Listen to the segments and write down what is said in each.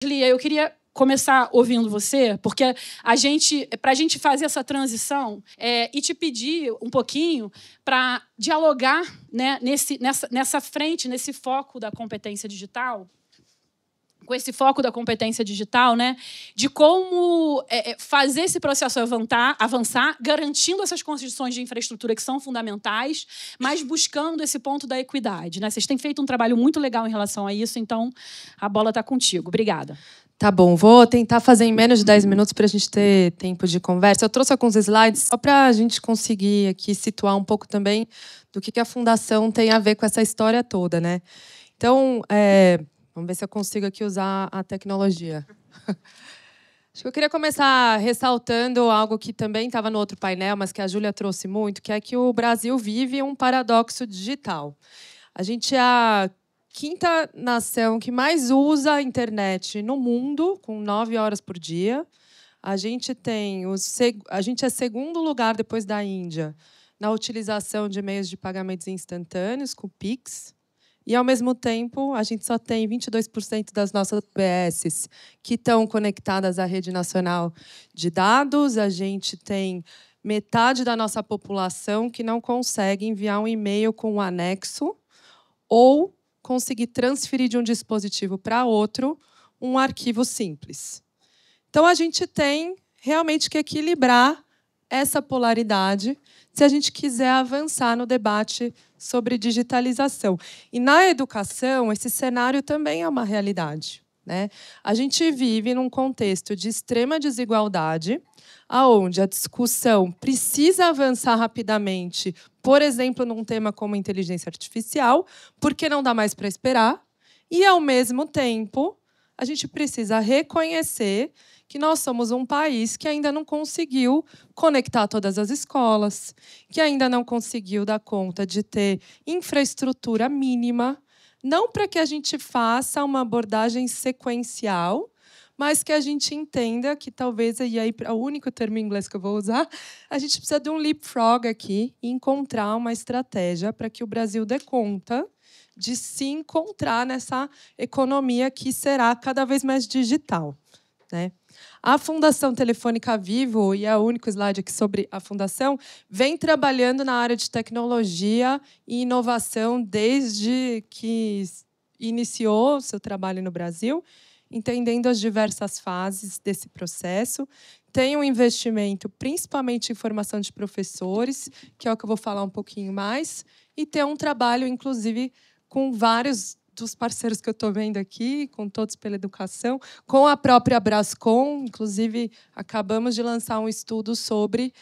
Lia, eu queria começar ouvindo você, porque para a gente fazer essa transição e te pedir um pouquinho para dialogar, né, nessa frente, nesse foco da competência digital, com esse foco da competência digital, né, de como fazer esse processo avançar, garantindo essas condições de infraestrutura que são fundamentais, mas buscando esse ponto da equidade, né? Vocês têm feito um trabalho muito legal em relação a isso, então a bola está contigo. Obrigada. Tá bom, vou tentar fazer em menos de 10 minutos para a gente ter tempo de conversa. Eu trouxe alguns slides só para a gente conseguir aqui situar um pouco também do que a Fundação tem a ver com essa história toda, né? Então, vamos ver se eu consigo aqui usar a tecnologia. Acho que eu queria começar ressaltando algo que também estava no outro painel, mas que a Júlia trouxe muito, que é que o Brasil vive um paradoxo digital. A gente é a quinta nação que mais usa a internet no mundo, com 9 horas por dia. A gente é segundo lugar depois da Índia na utilização de meios de pagamentos instantâneos, com o Pix. E, ao mesmo tempo, a gente só tem 22% das nossas UBSs que estão conectadas à rede nacional de dados. A gente tem metade da nossa população que não consegue enviar um e-mail com um anexo ou conseguir transferir de um dispositivo para outro um arquivo simples. Então, a gente tem realmente que equilibrar essa polaridade se a gente quiser avançar no debate sobre digitalização. E, na educação, esse cenário também é uma realidade, né? A gente vive num contexto de extrema desigualdade, onde a discussão precisa avançar rapidamente, por exemplo, num tema como inteligência artificial, porque não dá mais para esperar, e, ao mesmo tempo, a gente precisa reconhecer que nós somos um país que ainda não conseguiu conectar todas as escolas, que ainda não conseguiu dar conta de ter infraestrutura mínima, não para que a gente faça uma abordagem sequencial, mas que a gente entenda que talvez, e aí é o único termo em inglês que eu vou usar, a gente precisa de um leapfrog aqui e encontrar uma estratégia para que o Brasil dê conta de se encontrar nessa economia que será cada vez mais digital, né? A Fundação Telefônica Vivo, e é o único slide aqui sobre a Fundação, vem trabalhando na área de tecnologia e inovação desde que iniciou seu trabalho no Brasil, entendendo as diversas fases desse processo. Tem um investimento, principalmente em formação de professores, que é o que eu vou falar um pouquinho mais, e tem um trabalho, inclusive, com vários dos parceiros que eu estou vendo aqui, com Todos pela Educação, com a própria Brascom. Inclusive, acabamos de lançar um estudo sobre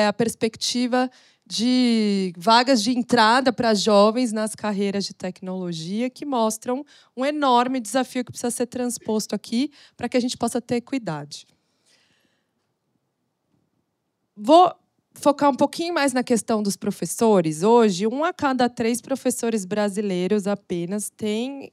a perspectiva de vagas de entrada para jovens nas carreiras de tecnologia, que mostram um enorme desafio que precisa ser transposto aqui para que a gente possa ter equidade. Vou focar um pouquinho mais na questão dos professores. Hoje, 1 a cada 3 professores brasileiros apenas tem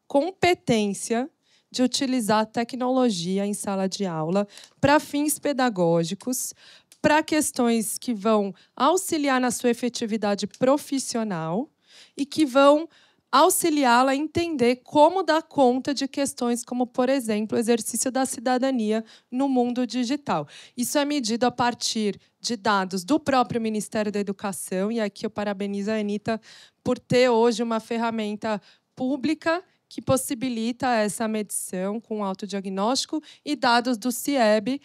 competência de utilizar tecnologia em sala de aula para fins pedagógicos, para questões que vão auxiliar na sua efetividade profissional e que vão auxiliá-la a entender como dar conta de questões como, por exemplo, o exercício da cidadania no mundo digital. Isso é medido a partir de dados do próprio Ministério da Educação, e aqui eu parabenizo a Anitta por ter hoje uma ferramenta pública que possibilita essa medição com autodiagnóstico e dados do CIEB.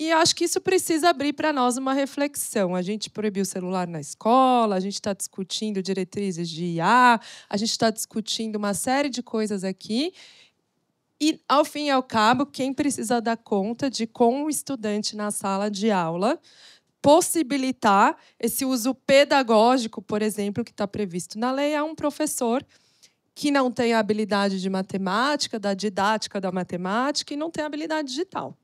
E acho que isso precisa abrir para nós uma reflexão. A gente proibiu o celular na escola, a gente está discutindo diretrizes de IA, a gente está discutindo uma série de coisas aqui. E, ao fim e ao cabo, quem precisa dar conta de, com o estudante na sala de aula, possibilitar esse uso pedagógico, por exemplo, que está previsto na lei, é um professor que não tem a habilidade de matemática, da didática da matemática, e não tem a habilidade digital.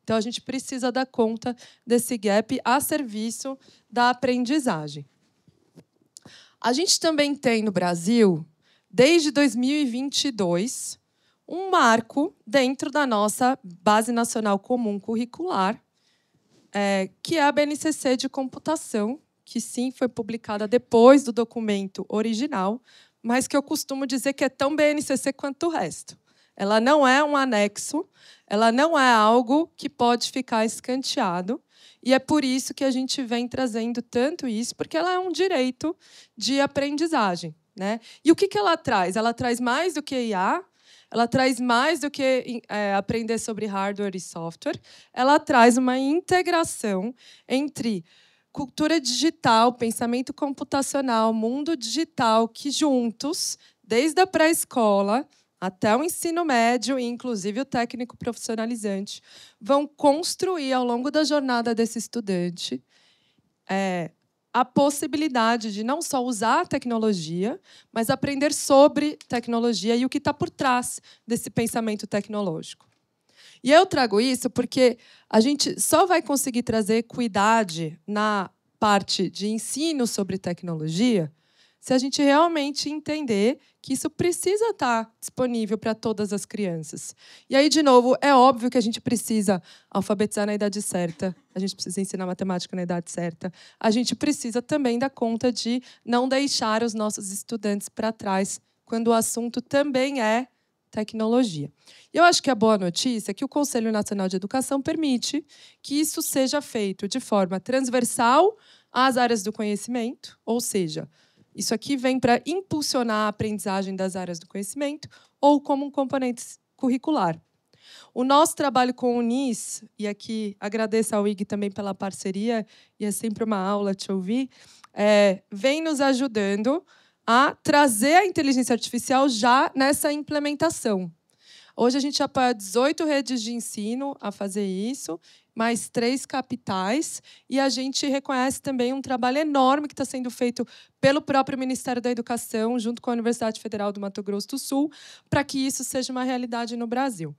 Então, a gente precisa dar conta desse gap a serviço da aprendizagem. A gente também tem, no Brasil, desde 2022, um marco dentro da nossa Base Nacional Comum Curricular, que é a BNCC de computação, que, sim, foi publicada depois do documento original, mas que eu costumo dizer que é tão BNCC quanto o resto. Ela não é um anexo, ela não é algo que pode ficar escanteado. E é por isso que a gente vem trazendo tanto isso, porque ela é um direito de aprendizagem, né? E o que ela traz? Ela traz mais do que IA, ela traz mais do que aprender sobre hardware e software, ela traz uma integração entre cultura digital, pensamento computacional, mundo digital, que juntos, desde a pré-escola até o ensino médio, e inclusive o técnico profissionalizante, vão construir, ao longo da jornada desse estudante, a possibilidade de não só usar a tecnologia, mas aprender sobre tecnologia e o que está por trás desse pensamento tecnológico. E eu trago isso porque a gente só vai conseguir trazer equidade na parte de ensino sobre tecnologia se a gente realmente entender que isso precisa estar disponível para todas as crianças. E aí, de novo, é óbvio que a gente precisa alfabetizar na idade certa, a gente precisa ensinar matemática na idade certa, a gente precisa também dar conta de não deixar os nossos estudantes para trás quando o assunto também é tecnologia. E eu acho que a boa notícia é que o Conselho Nacional de Educação permite que isso seja feito de forma transversal às áreas do conhecimento, ou seja, isso aqui vem para impulsionar a aprendizagem das áreas do conhecimento ou como um componente curricular. O nosso trabalho com o NIS, e aqui agradeço ao IG também pela parceria, e é sempre uma aula te ouvir, vem nos ajudando a trazer a inteligência artificial já nessa implementação. Hoje a gente apoia 18 redes de ensino a fazer isso, mais 3 capitais, e a gente reconhece também um trabalho enorme que está sendo feito pelo próprio Ministério da Educação, junto com a Universidade Federal do Mato Grosso do Sul, para que isso seja uma realidade no Brasil.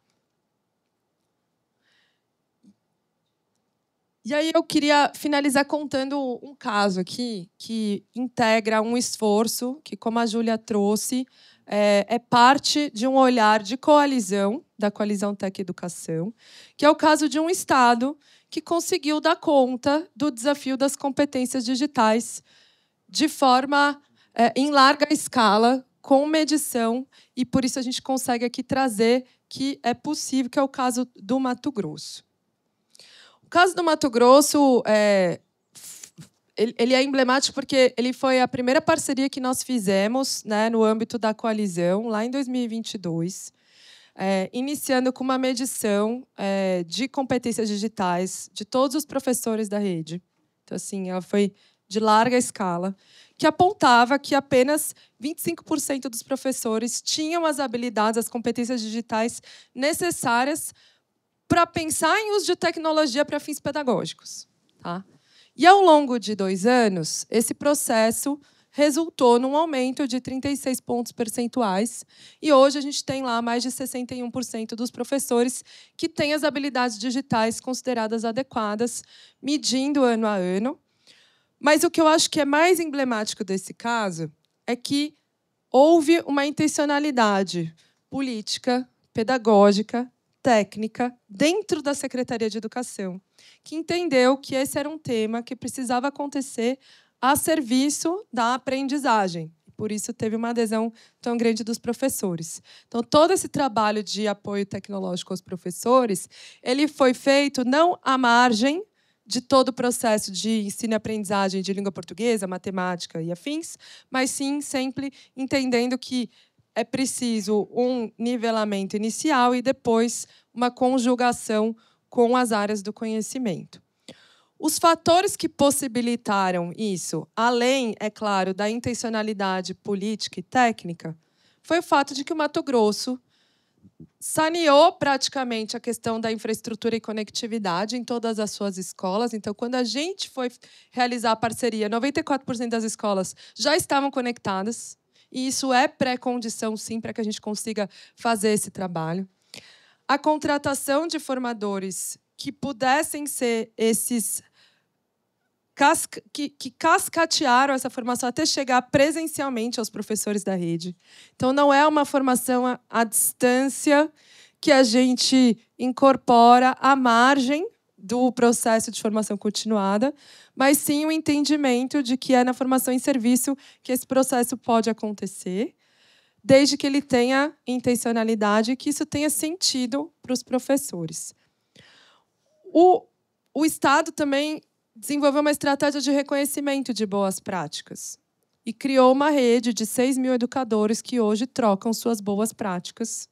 E aí eu queria finalizar contando um caso aqui que integra um esforço que, como a Júlia trouxe, é parte de um olhar de coalizão, da Coalizão Tec Educação, que é o caso de um Estado que conseguiu dar conta do desafio das competências digitais de forma em larga escala, com medição, e por isso a gente consegue aqui trazer que é possível, que é o caso do Mato Grosso. O caso do Mato Grosso ele é emblemático porque ele foi a primeira parceria que nós fizemos, né, no âmbito da coalizão, lá em 2022, iniciando com uma medição de competências digitais de todos os professores da rede. Então, assim, ela foi de larga escala, que apontava que apenas 25% dos professores tinham as habilidades, as competências digitais necessárias para pensar em uso de tecnologia para fins pedagógicos. Tá? E, ao longo de 2 anos, esse processo resultou num aumento de 36 pontos percentuais. E hoje a gente tem lá mais de 61% dos professores que têm as habilidades digitais consideradas adequadas, medindo ano a ano. Mas o que eu acho que é mais emblemático desse caso é que houve uma intencionalidade política, pedagógica, técnica, dentro da Secretaria de Educação, que entendeu que esse era um tema que precisava acontecer a serviço da aprendizagem. Por isso, teve uma adesão tão grande dos professores. Então, todo esse trabalho de apoio tecnológico aos professores, ele foi feito não à margem de todo o processo de ensino e aprendizagem de língua portuguesa, matemática e afins, mas sim sempre entendendo que é preciso um nivelamento inicial e depois uma conjugação com as áreas do conhecimento. Os fatores que possibilitaram isso, além, é claro, da intencionalidade política e técnica, foi o fato de que o Mato Grosso saneou praticamente a questão da infraestrutura e conectividade em todas as suas escolas. Então, quando a gente foi realizar a parceria, 94% das escolas já estavam conectadas. E isso é pré-condição, sim, para que a gente consiga fazer esse trabalho. A contratação de formadores que pudessem ser esses que cascatearam essa formação até chegar presencialmente aos professores da rede. Então, não é uma formação à distância que a gente incorpora à margem do processo de formação continuada, mas sim o entendimento de que é na formação em serviço que esse processo pode acontecer. desde que ele tenha intencionalidade e que isso tenha sentido para os professores. O Estado também desenvolveu uma estratégia de reconhecimento de boas práticas e criou uma rede de 6 mil educadores que hoje trocam suas boas práticas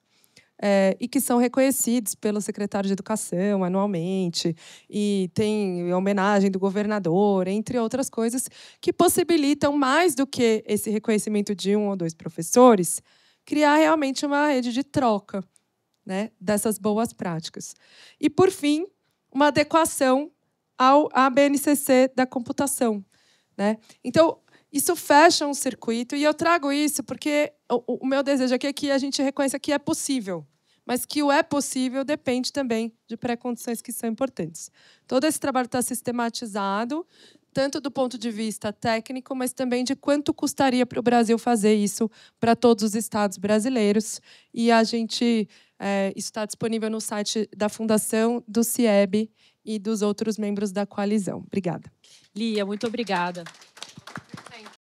e que são reconhecidos pelo secretário de Educação anualmente, e tem homenagem do governador, entre outras coisas, que possibilitam, mais do que esse reconhecimento de 1 ou 2 professores, criar realmente uma rede de troca, né, dessas boas práticas. E, por fim, uma adequação à BNCC da computação, né? Então, isso fecha um circuito, e eu trago isso porque o meu desejo aqui é que a gente reconheça que é possível, mas que o é possível depende também de pré-condições que são importantes. Todo esse trabalho está sistematizado, tanto do ponto de vista técnico, mas também de quanto custaria para o Brasil fazer isso para todos os estados brasileiros. E a gente isso está disponível no site da Fundação, do CIEB e dos outros membros da coalizão. Obrigada. Lia, muito obrigada.